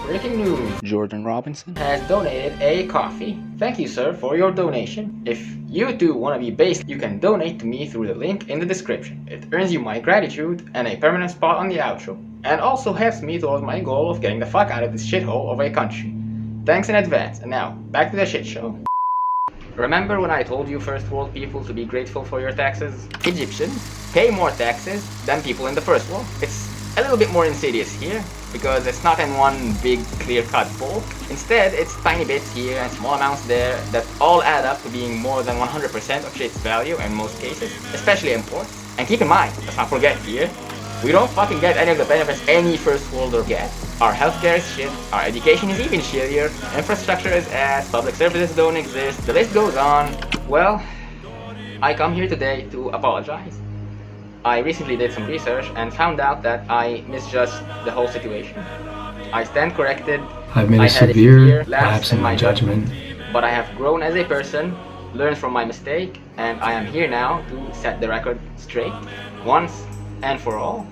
Breaking news. Jordan Robinson has donated a coffee. Thank you, sir, for your donation. If you too want to be based, you can donate to me through the link in the description. It earns you my gratitude and a permanent spot on the outro. And also helps me towards my goal of getting the fuck out of this shithole of a country. Thanks in advance. And now, back to the shit show. Remember when I told you first world people to be grateful for your taxes? Egyptians pay more taxes than people in the first world. It's a little bit more insidious here, because it's not in one big clear-cut bowl. Instead, it's tiny bits here and small amounts there that all add up to being more than 100% of shit's value in most cases, especially imports. And keep in mind, let's not forget here, we don't fucking get any of the benefits any first worlder gets. Our healthcare is shit, our education is even shittier, infrastructure is ass, public services don't exist, the list goes on. Well, I come here today to apologize. I recently did some research and found out that I misjudged the whole situation. I stand corrected. I've made a severe lapse in my judgment. But I have grown as a person, learned from my mistake, and I am here now to set the record straight, once and for all.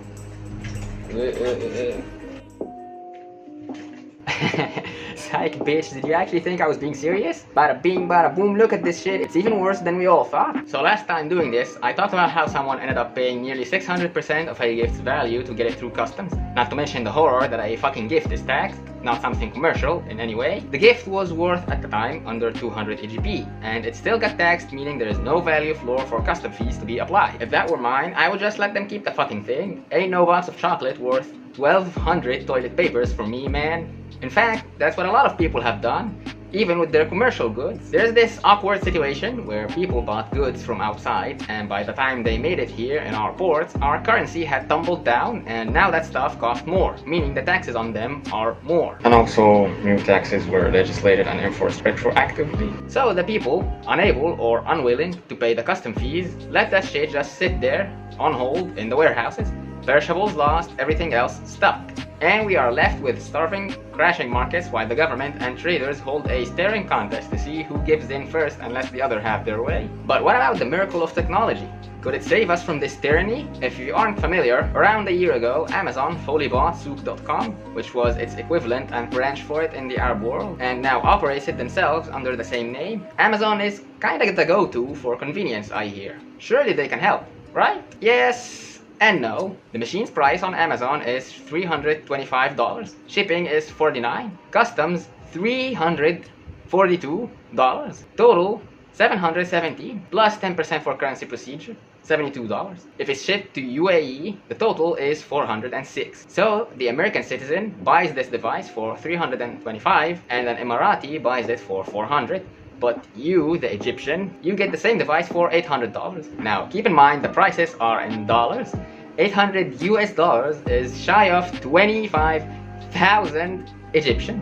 Psych, bitch, did you actually think I was being serious? Bada bing, bada boom, look at this shit, it's even worse than we all thought. So last time doing this, I talked about how someone ended up paying nearly 600% of a gift's value to get it through customs. Not to mention the horror that a fucking gift is taxed, not something commercial in any way. The gift was worth at the time under 200 EGP, and it still got taxed, meaning there is no value floor for custom fees to be applied. If that were mine, I would just let them keep the fucking thing. Ain't no box of chocolate worth 1200 toilet papers for me, man. In fact, that's what a lot of people have done, even with their commercial goods. There's this awkward situation where people bought goods from outside, and by the time they made it here in our ports, our currency had tumbled down, and now that stuff costs more, meaning the taxes on them are more. And also, new taxes were legislated and enforced retroactively. So the people, unable or unwilling to pay the custom fees, let that shit just sit there, on hold, in the warehouses. Perishables lost, everything else stuck. And we are left with starving, crashing markets while the government and traders hold a staring contest to see who gives in first and lets the other have their way. But what about the miracle of technology? Could it save us from this tyranny? If you aren't familiar, around a year ago, Amazon fully bought Souq.com, which was its equivalent and branch for it in the Arab world, and now operates it themselves under the same name. Amazon is kinda the go-to for convenience, I hear. Surely they can help, right? Yes and no. The machine's price on Amazon is $325. Shipping is $49. Customs $342. Total $717 plus 10% for currency procedure, $72. If it's shipped to UAE, the total is $406. So the American citizen buys this device for $325 and an Emirati buys it for $400. But you, the Egyptian, you get the same device for $800. Now, keep in mind the prices are in dollars. 800 US dollars is shy of 25,000 Egyptian,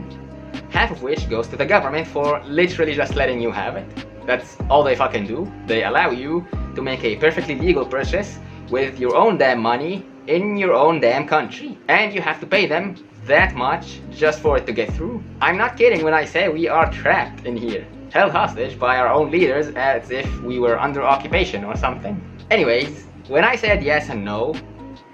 half of which goes to the government for literally just letting you have it. That's all they fucking do. They allow you to make a perfectly legal purchase with your own damn money in your own damn country. And you have to pay them that much just for it to get through. I'm not kidding when I say we are trapped in here, held hostage by our own leaders as if we were under occupation or something. Anyways, when I said yes and no,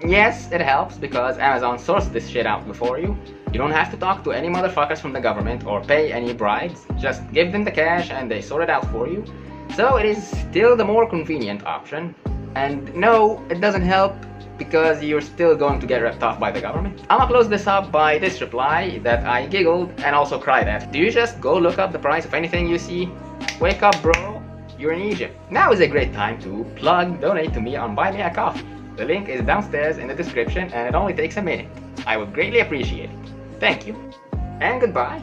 yes, it helps because Amazon sourced this shit out before you. You don't have to talk to any motherfuckers from the government or pay any bribes. Just give them the cash and they sort it out for you. So it is still the more convenient option. And no, it doesn't help because you're still going to get ripped off by the government. I'ma close this up by this reply that I giggled and also cried at. Do you just go look up the price of anything you see? Wake up, bro. You're in Egypt. Now is a great time to donate to me on Buy Me a Coffee. The link is downstairs in the description and it only takes a minute. I would greatly appreciate it. Thank you. And goodbye.